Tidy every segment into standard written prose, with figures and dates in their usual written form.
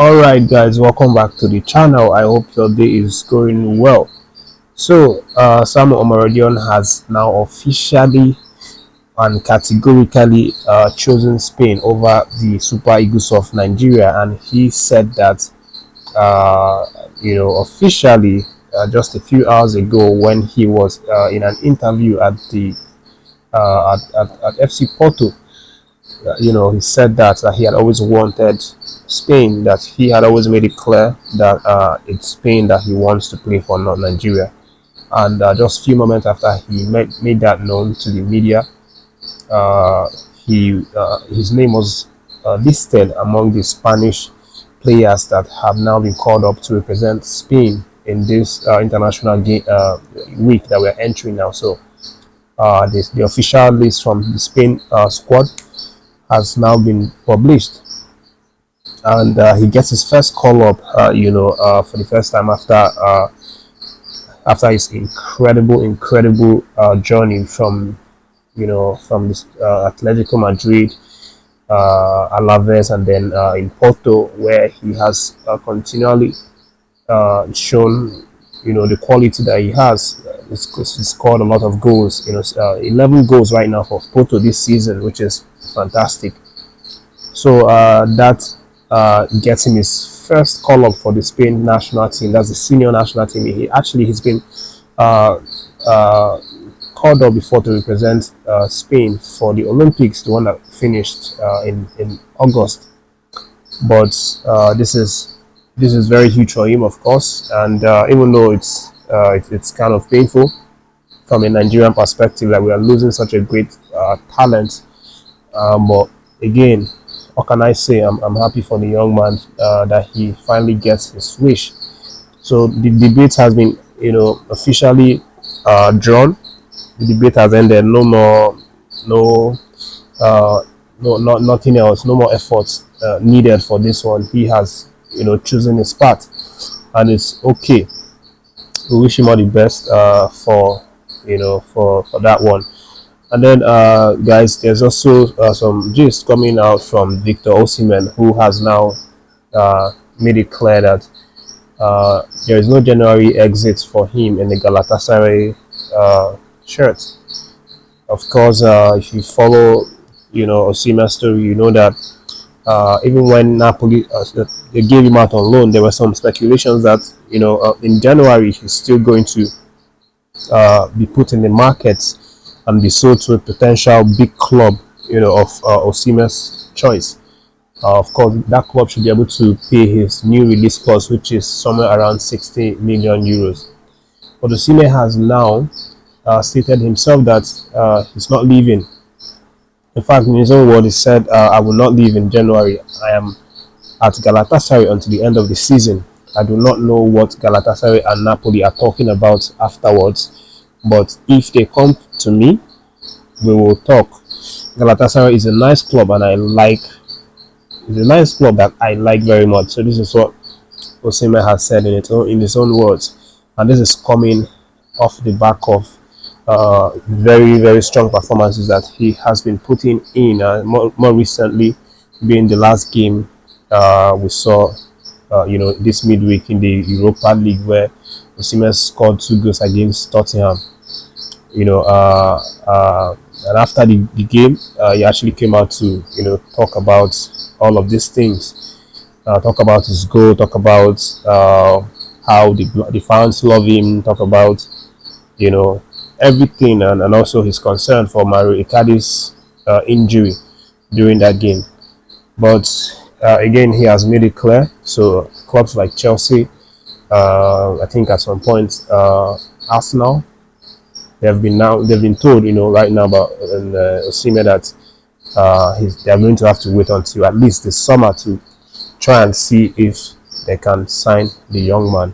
Alright guys, welcome back to the channel. I hope your day is going well. So Samu has now officially and categorically chosen Spain over the Super Eagles of Nigeria, and he said that officially just a few hours ago when he was in an interview at the at FC Porto. He said that he had always wanted Spain, that he had always made it clear that it's Spain that he wants to play for, not Nigeria. And just a few moments after he made that known to the media, his name was listed among the Spanish players that have now been called up to represent Spain in this international week that we're entering now. So the official list from the Spain squad has now been published, and he gets his first call up for the first time after his incredible journey from this Atletico Madrid, Alaves, and then in Porto, where he has continually shown the quality that he has. He's scored a lot of goals, 11 goals right now for Porto this season, which is fantastic. So that gets him his first call up for the Spain national team. That's the senior national team. He's been called up before to represent Spain for the Olympics, the one that finished in August. But this is very huge for him, of course, and even though it's kind of painful from a Nigerian perspective that we are losing such a great talent, but again, what can I say? I'm happy for the young man that he finally gets his wish. So the debate has been officially drawn. The debate has ended. Nothing else. No more efforts needed for this one. He has chosen his path, and it's okay. We wish him all the best for that one. And then guys, there's also some gist coming out from Victor Osimhen, who has now made it clear that there is no January exit for him in the Galatasaray shirt. Of course, if you follow Osimhen's story, you know that even when Napoli they gave him out on loan, there were some speculations that in January he's still going to be put in the market and be sold to a potential big club of Osimhen's choice. Of course, that club should be able to pay his new release cost, which is somewhere around 60 million euros. But Osimhen has now stated himself that he's not leaving. In fact, in his own word, he said, I will not leave in January. I am at Galatasaray until the end of the season. I do not know what Galatasaray and Napoli are talking about afterwards, but if they come to me, we will talk. Galatasaray is a nice club, and it's a nice club that I like very much. So this is what Osimhen has said in his own words, and this is coming off the back of very strong performances that he has been putting in. More recently, being the last game we saw, this midweek in the Europa League, where Osimhen scored 2 goals against Tottenham. And after the game, he actually came out to talk about all of these things. Talk about his goal. Talk about how the fans love him. Talk about everything, and also his concern for Mario Icardi's injury during that game. But again, he has made it clear. So clubs like Chelsea, I think at some point Arsenal, they've been told right now about Osimhen that they're going to have to wait until at least the summer to try and see if they can sign the young man.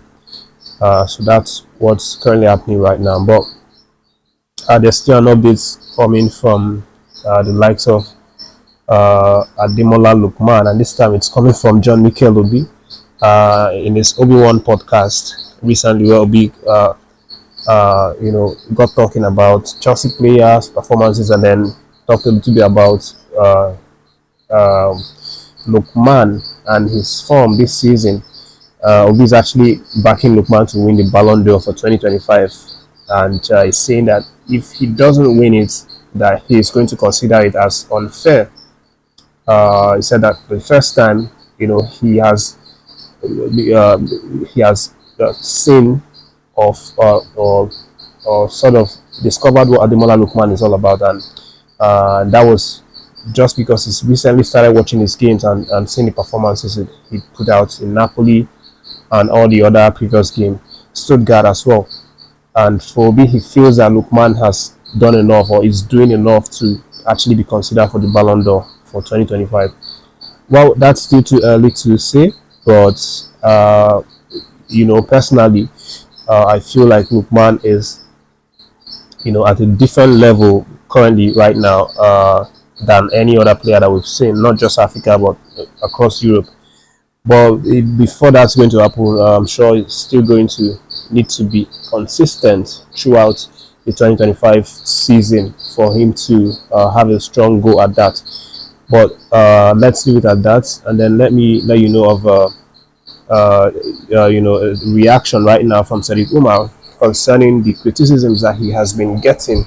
So that's what's currently happening right now. But there's still an update coming from the likes of MOLA Lukman, and this time it's coming from John Mikel in his Obi-Wan podcast recently, where Obi got talking about Chelsea players' performances, and then talked a little bit about Lukman and his form this season, Obi is actually backing Lukman to win the Balon d'Or for 2025, and he's saying that if he doesn't win it, that he is going to consider it as unfair. He said that for the first time, uh, he has seen of or sort of discovered what Ademola Lukman is all about, and that was just because he's recently started watching his games and seeing the performances he put out in Napoli and all the other previous games, Stuttgart as well. And for me, he feels that Lukman has done enough or is doing enough to actually be considered for the Ballon d'Or for 2025. Well, that's still too early to say, but personally, I feel like Lukman is, at a different level currently right now than any other player that we've seen, not just Africa but across Europe. But before that's going to happen, I'm sure it's still going to need to be consistent throughout the 2025 season for him to have a strong go at that. But let's leave it at that, and then let me let you know of a reaction right now from SADIQ UMAR concerning the criticisms that he has been getting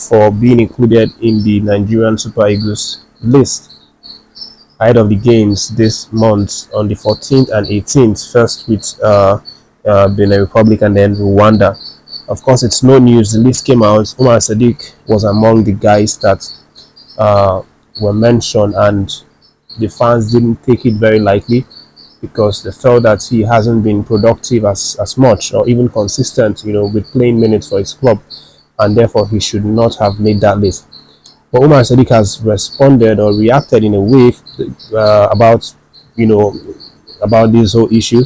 for being included in the Nigerian Super Eagles list ahead of the games this month on the 14th and 18th, first with Benin Republic and then Rwanda. Of course, it's no news. The list came out. Umar Sadik was among the guys that were mentioned, and the fans didn't take it very lightly because they felt that he hasn't been productive as much or even consistent, with playing minutes for his club, and therefore he should not have made that list. But Umar Sadik has responded or reacted in a way about this whole issue,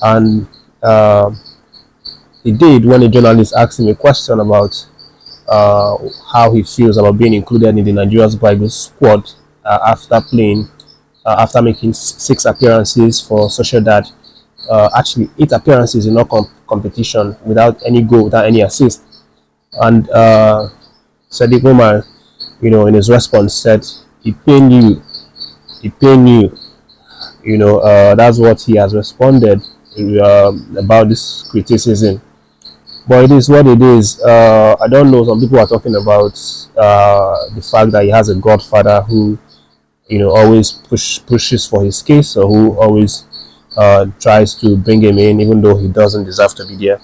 and he did when a journalist asked him a question about how he feels about being included in the Nigeria Super Eagles squad after making 6 appearances for Sociedad, actually 8 appearances in all competition without any goal, without any assist. And Sadik Umar, in his response said, he pain you. That's what he has responded about this criticism. But it is what it is. I don't know, some people are talking about the fact that he has a godfather who always pushes for his case, or who always tries to bring him in even though he doesn't deserve to be there.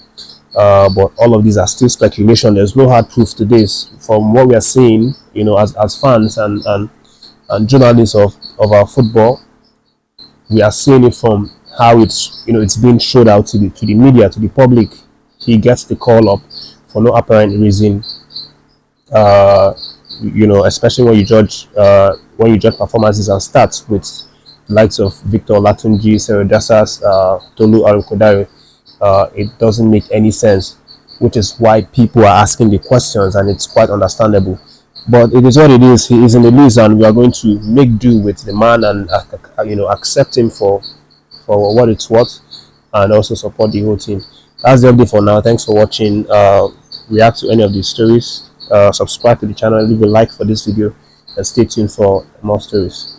But all of these are still speculation. There's no hard proof to this. From what we are seeing, as fans and journalists of our football, we are seeing it from how it's being showed out to the media, to the public. He gets the call up for no apparent reason. Especially when you judge performances and stats with the likes of Victor Latunji, Seredasas, Tolu Arukodare. It doesn't make any sense, which is why people are asking the questions, and it's quite understandable. But it is what it is. He is in the list, and we are going to make do with the man and accept him for what it's worth, and also support the whole team. That's the update for now. Thanks for watching. React to any of these stories. Subscribe to the channel, leave a like for this video, and stay tuned for more stories.